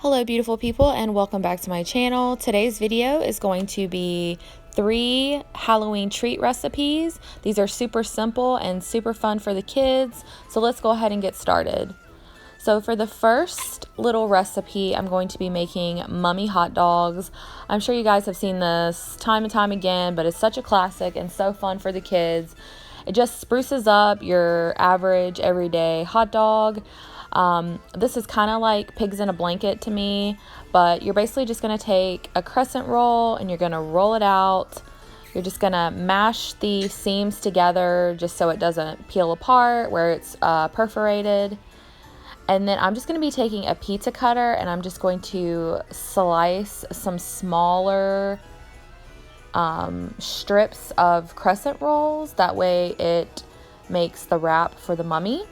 Hello beautiful people, and welcome back to my channel. Today's video is going to be 3 Halloween treat recipes. These are super simple and super fun for the kids, so let's go ahead and get started. So for the first little recipe, I'm going to be making mummy hot dogs. I'm sure you guys have seen this time and time again, but it's such a classic and so fun for the kids. It just spruces up your average everyday hot dog. This is kind of like pigs in a blanket to me, but you're basically just going to take a crescent roll and you're going to roll it out. You're just going to mash the seams together just so it doesn't peel apart where it's perforated. And then I'm just going to be taking a pizza cutter and I'm just going to slice some smaller strips of crescent rolls. That way it makes the wrap for the mummy.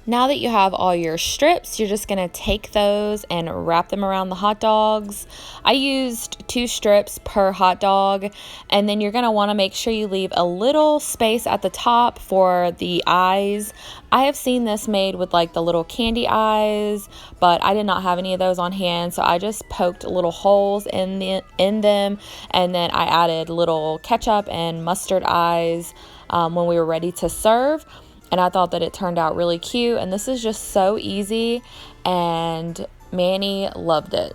Now that you have all your strips, you're just going to take those and wrap them around the hot dogs. I used 2 strips per hot dog, and then you're going to want to make sure you leave a little space at the top for the eyes. I have seen this made with like the little candy eyes, but I did not have any of those on hand, so I just poked little holes in them, and then I added little ketchup and mustard eyes when we were ready to serve. And I thought that it turned out really cute, and this is just so easy, and Manny loved it.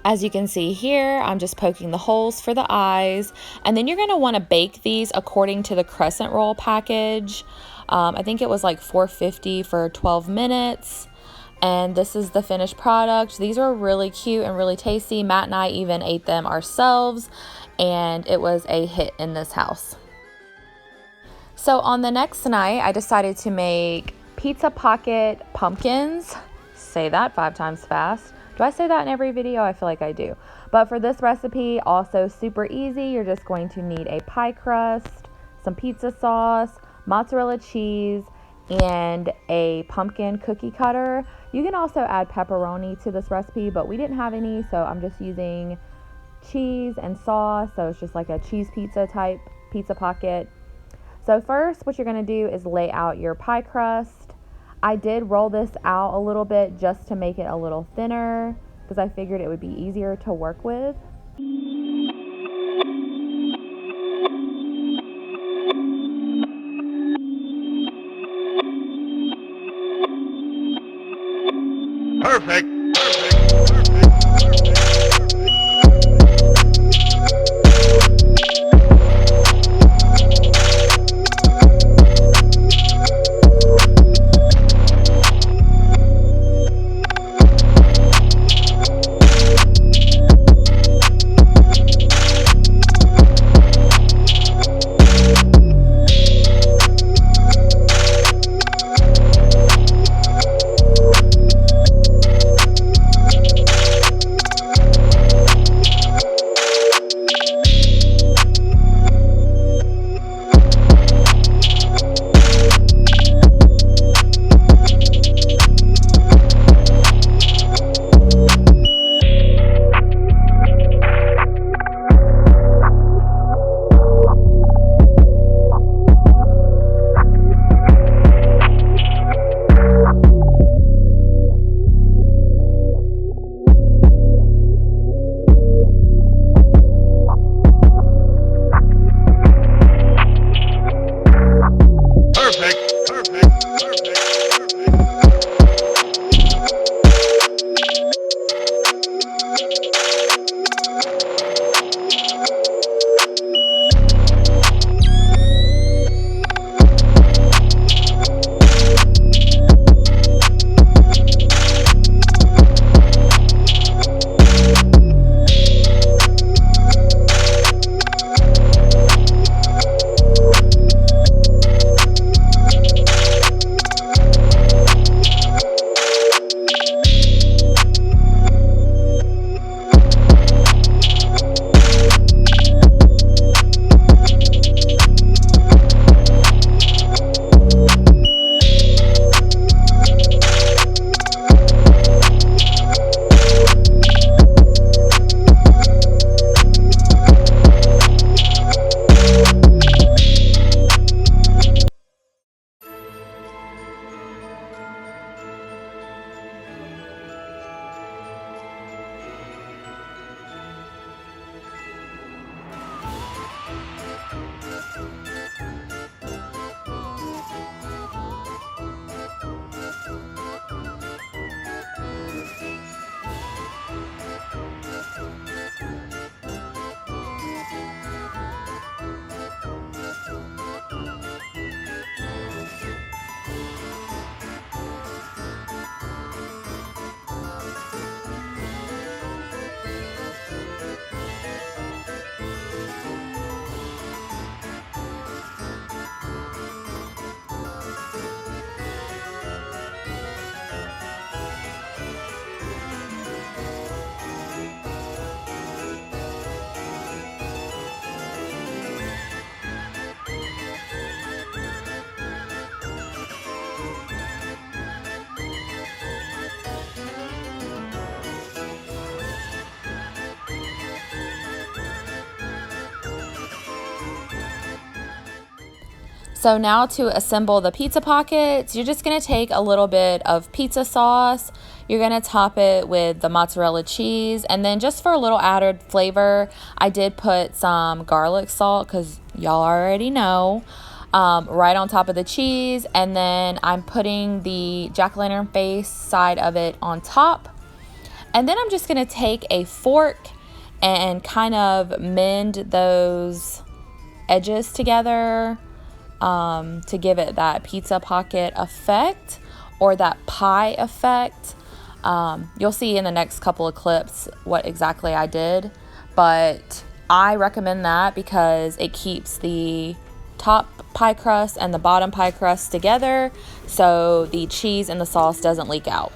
As you can see here, I'm just poking the holes for the eyes, and then you're going to want to bake these according to the crescent roll package. I think it was like $4.50 for 12 minutes, and this is the finished product. These are really cute and really tasty. Matt and I even ate them ourselves, and it was a hit in this house. So on the next night, I decided to make pizza pocket pumpkins. Say that 5 times fast. Do I say that in every video? I feel like I do. But for this recipe, also super easy. You're just going to need a pie crust, some pizza sauce, mozzarella cheese, and a pumpkin cookie cutter. You can also add pepperoni to this recipe, but we didn't have any, so I'm just using cheese and sauce. So it's just like a cheese pizza type pizza pocket. So first, what you're going to do is lay out your pie crust. I did roll this out a little bit just to make it a little thinner because I figured it would be easier to work with. Perfect. So now to assemble the pizza pockets, you're just going to take a little bit of pizza sauce. You're going to top it with the mozzarella cheese. And then just for a little added flavor, I did put some garlic salt because y'all already know, right on top of the cheese. And then I'm putting the jack-o'-lantern face side of it on top. And then I'm just going to take a fork and kind of mend those edges together to give it that pizza pocket effect or that pie effect. You'll see in the next couple of clips what exactly I did, but I recommend that because it keeps the top pie crust and the bottom pie crust together so the cheese and the sauce doesn't leak out.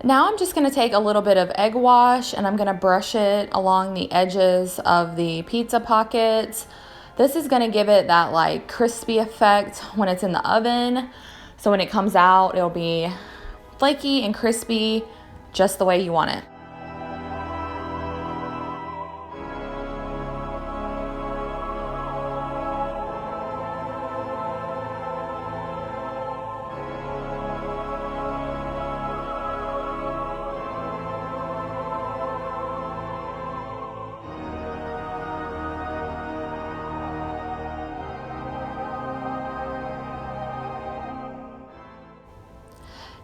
Now I'm just going to take a little bit of egg wash and I'm going to brush it along the edges of the pizza pockets. This is going to give it that like crispy effect when it's in the oven. So when it comes out, it'll be flaky and crispy just the way you want it.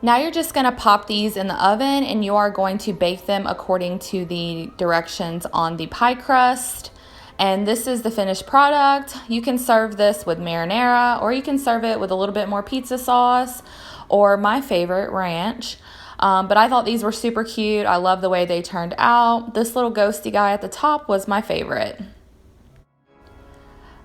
Now you're just going to pop these in the oven and you are going to bake them according to the directions on the pie crust. And this is the finished product. You can serve this with marinara or you can serve it with a little bit more pizza sauce or my favorite, ranch. But I thought these were super cute. I love the way they turned out. This little ghosty guy at the top was my favorite.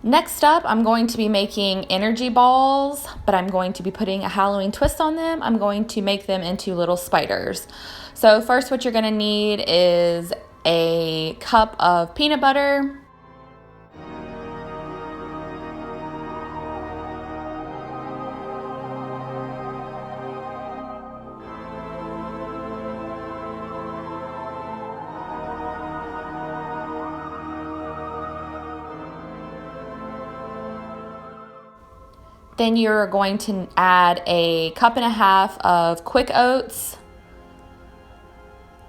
Next up, I'm going to be making energy balls, but I'm going to be putting a Halloween twist on them. I'm going to make them into little spiders. So first, what you're going to need is a cup of peanut butter. Then you're going to add a cup and a half of quick oats.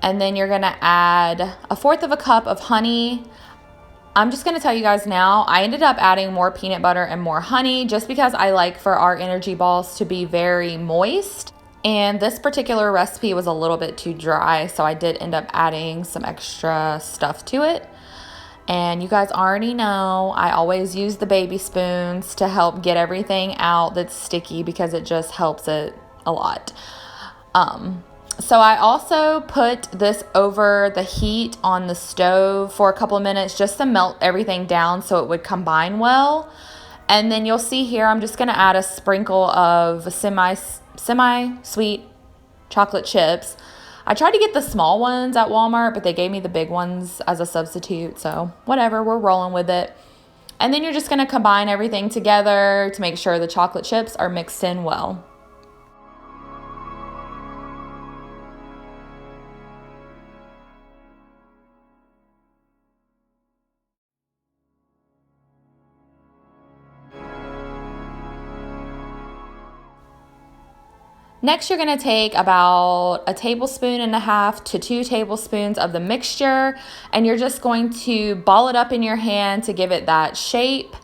And then you're going to add 1/4 cup of honey. I'm just going to tell you guys now, I ended up adding more peanut butter and more honey just because I like for our energy balls to be very moist. And this particular recipe was a little bit too dry, so I did end up adding some extra stuff to it. And you guys already know I always use the baby spoons to help get everything out that's sticky because it just helps it a lot. So I also put this over the heat on the stove for a couple of minutes just to melt everything down so it would combine well. And then you'll see here I'm just going to add a sprinkle of semi-sweet chocolate chips. I tried to get the small ones at Walmart, but they gave me the big ones as a substitute. So whatever, we're rolling with it. And then you're just going to combine everything together to make sure the chocolate chips are mixed in well. Next, you're going to take about 1.5 tablespoons to 2 tablespoons of the mixture, and you're just going to ball it up in your hand to give it that shape.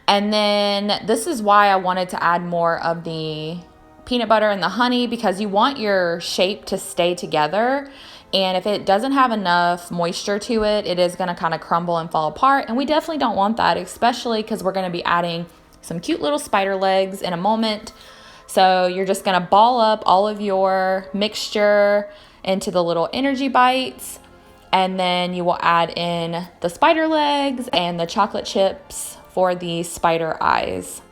And then this is why I wanted to add more of the peanut butter and the honey, because you want your shape to stay together. And if it doesn't have enough moisture to it, it is going to kind of crumble and fall apart. And we definitely don't want that, especially because we're going to be adding some cute little spider legs in a moment. So you're just going to ball up all of your mixture into the little energy bites. And then you will add in the spider legs and the chocolate chips for the spider eyes.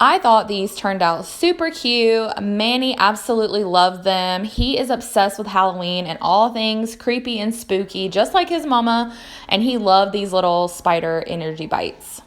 I thought these turned out super cute. Manny absolutely loved them. He is obsessed with Halloween and all things creepy and spooky, just like his mama, and he loved these little spider energy bites.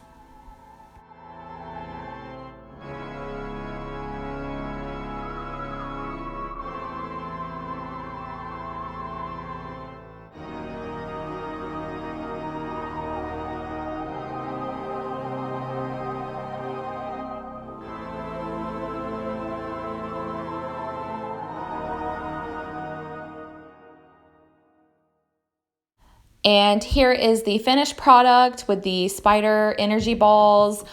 And here is the finished product with the spider energy balls.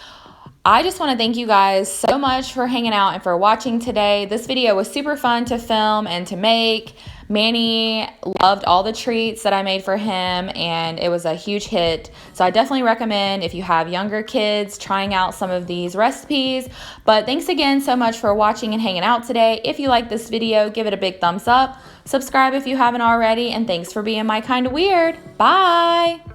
I just want to thank you guys so much for hanging out and for watching today. This video was super fun to film and to make. Manny loved all the treats that I made for him, and it was a huge hit. So I definitely recommend, if you have younger kids, trying out some of these recipes. But thanks again so much for watching and hanging out today. If you like this video, give it a big thumbs up. Subscribe if you haven't already, and thanks for being my kind of weird. Bye!